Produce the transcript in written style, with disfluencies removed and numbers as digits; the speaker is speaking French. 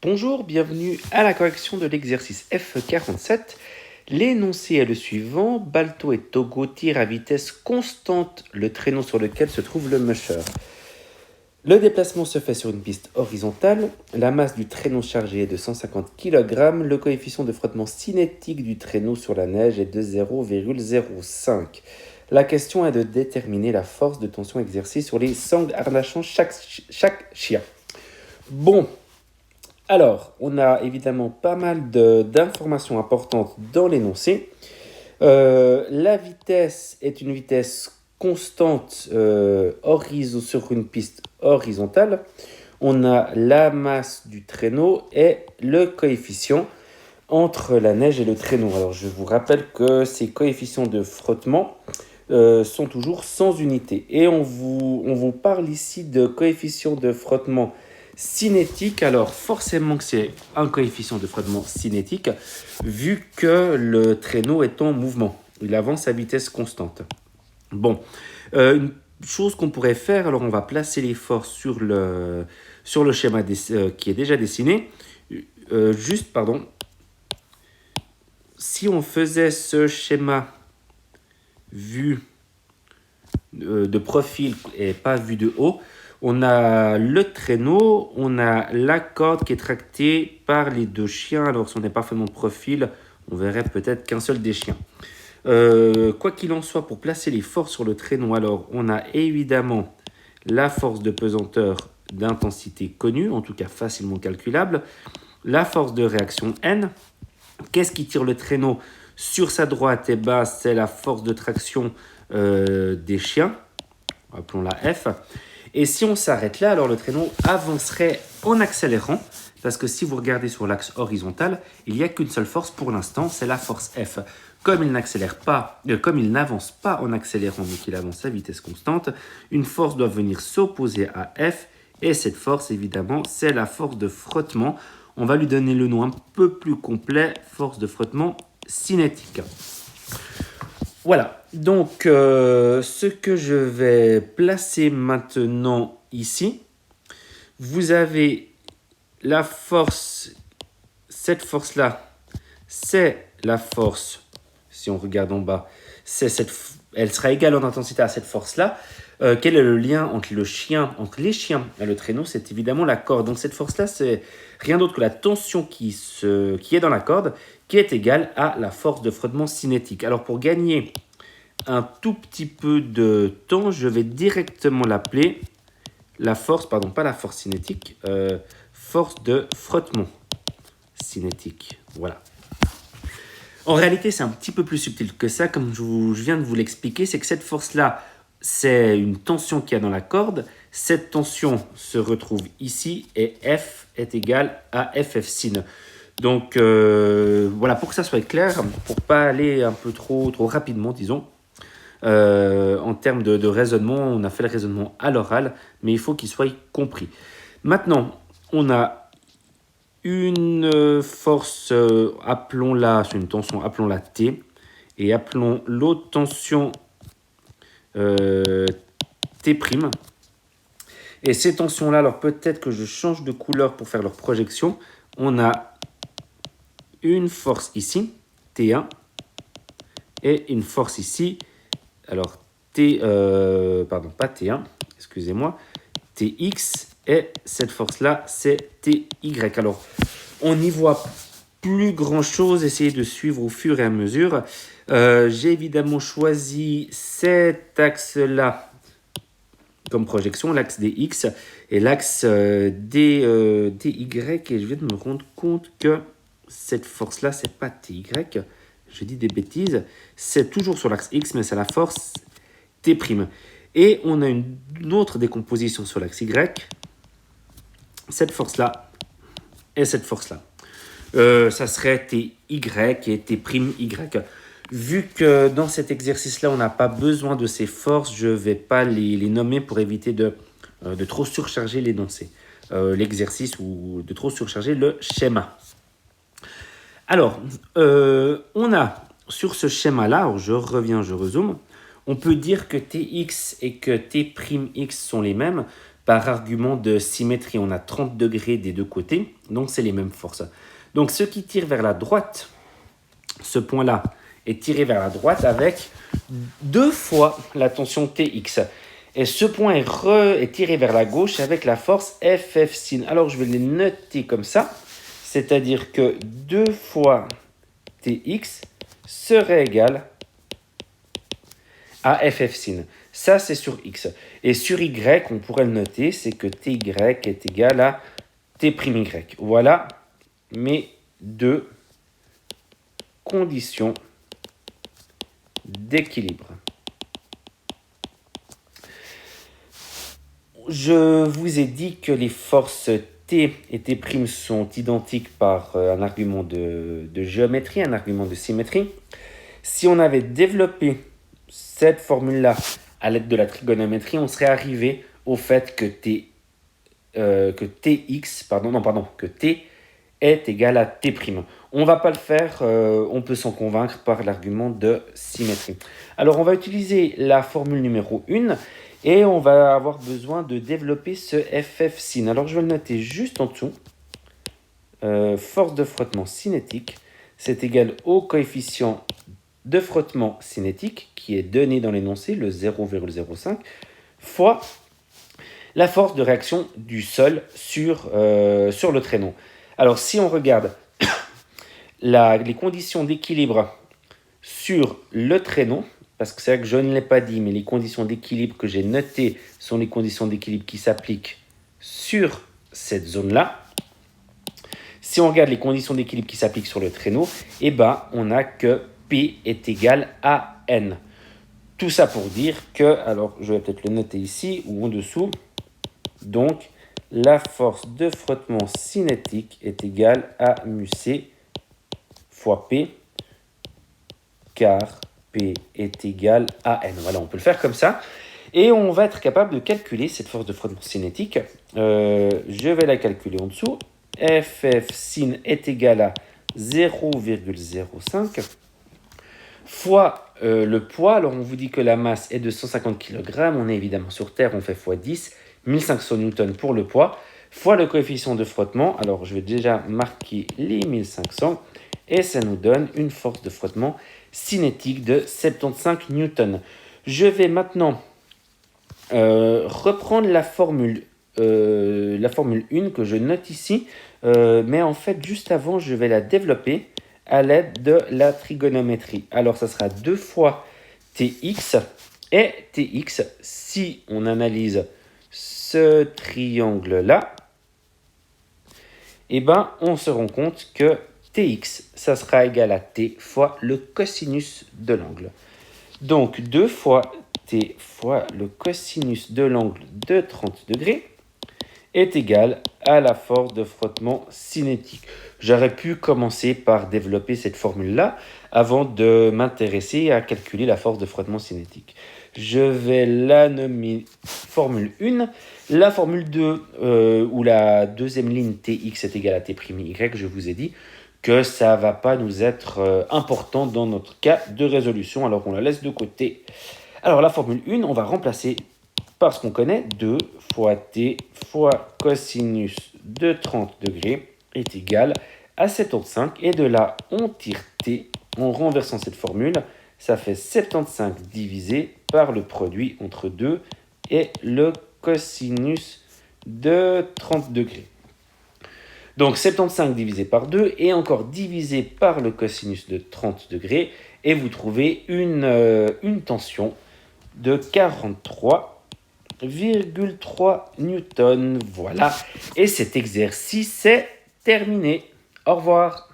Bonjour, bienvenue à la correction de l'exercice F47. L'énoncé est le suivant. Balto et Togo tirent à vitesse constante le traîneau sur lequel se trouve le musher. Le déplacement se fait sur une piste horizontale. La masse du traîneau chargé est de 150 kg. Le coefficient de frottement cinétique du traîneau sur la neige est de 0,05. La question est de déterminer la force de tension exercée sur les sangles harnachant chaque chien. Bon. Alors, on a évidemment pas mal d'informations importantes dans l'énoncé. La vitesse est une vitesse constante sur une piste horizontale. On a la masse du traîneau et le coefficient entre la neige et le traîneau. Alors, je vous rappelle que ces coefficients de frottement sont toujours sans unité. Et on vous parle ici de coefficient de frottement cinétique. Alors forcément que c'est un coefficient de frottement cinétique vu que le traîneau est en mouvement. Il avance à vitesse constante. Bon, une chose qu'on pourrait faire, alors on va placer les forces sur le schéma qui est déjà dessiné. Si on faisait ce schéma vu de profil et pas vu de haut, on a le traîneau, on a la corde qui est tractée par les deux chiens. Alors, si on n'est pas vraiment de profil, on verrait peut-être qu'un seul des chiens. Quoi qu'il en soit, pour placer les forces sur le traîneau, alors on a évidemment la force de pesanteur d'intensité connue, en tout cas facilement calculable, la force de réaction N. Qu'est-ce qui tire le traîneau sur sa droite? Et bas, c'est la force de traction des chiens, appelons-la F. Et si on s'arrête là, alors le traîneau avancerait en accélérant, parce que si vous regardez sur l'axe horizontal, il n'y a qu'une seule force pour l'instant, c'est la force F. Comme il n'avance pas en accélérant, mais qu'il avance à vitesse constante, une force doit venir s'opposer à F, et cette force, évidemment, c'est la force de frottement. On va lui donner le nom un peu plus complet, force de frottement cinétique. Voilà, donc ce que je vais placer maintenant ici, vous avez la force, cette force-là, c'est la force, si on regarde en bas, elle sera égale en intensité à cette force-là. Quel est le lien entre les chiens et le traîneau? C'est évidemment la corde. Donc cette force-là, c'est rien d'autre que la tension qui est dans la corde, qui est égale à la force de frottement cinétique. Alors pour gagner un tout petit peu de temps, je vais directement l'appeler la force, pardon, pas la force cinétique, force de frottement cinétique. Voilà. En réalité, c'est un petit peu plus subtil que ça, comme je viens de vous l'expliquer, c'est que cette force-là, c'est une tension qu'il y a dans la corde. Cette tension se retrouve ici et F est égal à FF sin. Donc voilà, pour que ça soit clair, pour ne pas aller un peu trop rapidement, disons, en termes de raisonnement, on a fait le raisonnement à l'oral, mais il faut qu'il soit compris. Maintenant, on a une force, appelons-la, c'est une tension, appelons-la T, et appelons l'autre tension T'. Et ces tensions-là, alors peut-être que je change de couleur pour faire leur projection. On a une force ici, T1, et une force ici, alors pas T1, excusez-moi, TX, et cette force-là, c'est TY. Alors, on n'y voit plus grand-chose, essayez de suivre au fur et à mesure. J'ai évidemment choisi cet axe-là comme projection, l'axe DX et l'axe DY, et je viens de me rendre compte que cette force-là, c'est pas TY, je dis des bêtises, c'est toujours sur l'axe X, mais c'est la force T'. Et on a une autre décomposition sur l'axe Y, cette force-là et cette force-là. Ça serait TY et T'Y. Vu que dans cet exercice-là, on n'a pas besoin de ces forces, je ne vais pas les nommer pour éviter de trop surcharger l'énoncé, l'exercice ou de trop surcharger le schéma. Alors, on a sur ce schéma-là, alors je reviens, je rezoome, on peut dire que Tx et que T'X sont les mêmes par argument de symétrie. On a 30 degrés des deux côtés, donc c'est les mêmes forces. Donc ce qui tire vers la droite, ce point-là, est tiré vers la droite avec 2 fois la tension Tx. Et ce point est tiré vers la gauche avec la force FF sin. Alors je vais les noter comme ça, c'est-à-dire que 2 fois Tx serait égal à FF sin. Ça, c'est sur X. Et sur Y, on pourrait le noter, c'est que Ty est égal à T'Y. Voilà mes deux conditions d'équilibre. Je vous ai dit que les forces T et T' sont identiques par un argument de géométrie, un argument de symétrie. Si on avait développé cette formule-là à l'aide de la trigonométrie, on serait arrivé au fait que T est égal à T'. On ne va pas le faire, on peut s'en convaincre par l'argument de symétrie. Alors on va utiliser la formule numéro 1 et on va avoir besoin de développer ce FF sin. Alors je vais le noter juste en dessous. Force de frottement cinétique, c'est égal au coefficient de frottement cinétique qui est donné dans l'énoncé, le 0,05, fois la force de réaction du sol sur le traîneau. Alors si on regarde les conditions d'équilibre sur le traîneau, parce que c'est vrai que je ne l'ai pas dit, mais les conditions d'équilibre que j'ai notées sont les conditions d'équilibre qui s'appliquent sur cette zone-là. Si on regarde les conditions d'équilibre qui s'appliquent sur le traîneau, eh ben, on a que P est égal à N. Tout ça pour dire que, alors je vais peut-être le noter ici ou en dessous, donc la force de frottement cinétique est égale à μc fois P, car P est égal à N. Voilà, on peut le faire comme ça. Et on va être capable de calculer cette force de frottement cinétique. Je vais la calculer en dessous. FF sin est égal à 0,05 fois le poids. Alors on vous dit que la masse est de 150 kg. On est évidemment sur Terre, on fait fois 10. 1500 Newton pour le poids, fois le coefficient de frottement. Alors je vais déjà marquer les 1500. Et ça nous donne une force de frottement cinétique de 75 Newton. Je vais maintenant reprendre la formule 1 que je note ici. Mais en fait, juste avant, je vais la développer à l'aide de la trigonométrie. Alors, ça sera 2 fois Tx. Et Tx, si on analyse ce triangle-là, eh ben, on se rend compte que Tx, ça sera égal à T fois le cosinus de l'angle. Donc, 2 fois T fois le cosinus de l'angle de 30 degrés est égal à la force de frottement cinétique. J'aurais pu commencer par développer cette formule-là avant de m'intéresser à calculer la force de frottement cinétique. Je vais la nommer formule 1. La formule 2, ou la deuxième ligne Tx est égal à T'Y, je vous ai dit que ça ne va pas nous être important dans notre cas de résolution, alors on la laisse de côté. Alors la formule 1, on va remplacer par ce qu'on connaît, 2 fois T fois cosinus de 30 degrés est égal à 75. Et de là, on tire T en renversant cette formule. Ça fait 75 divisé par le produit entre 2 et le cosinus de 30 degrés. Donc 75 divisé par 2 et encore divisé par le cosinus de 30 degrés. Et vous trouvez une tension de 43,3 newtons. Voilà. Et cet exercice est terminé. Au revoir.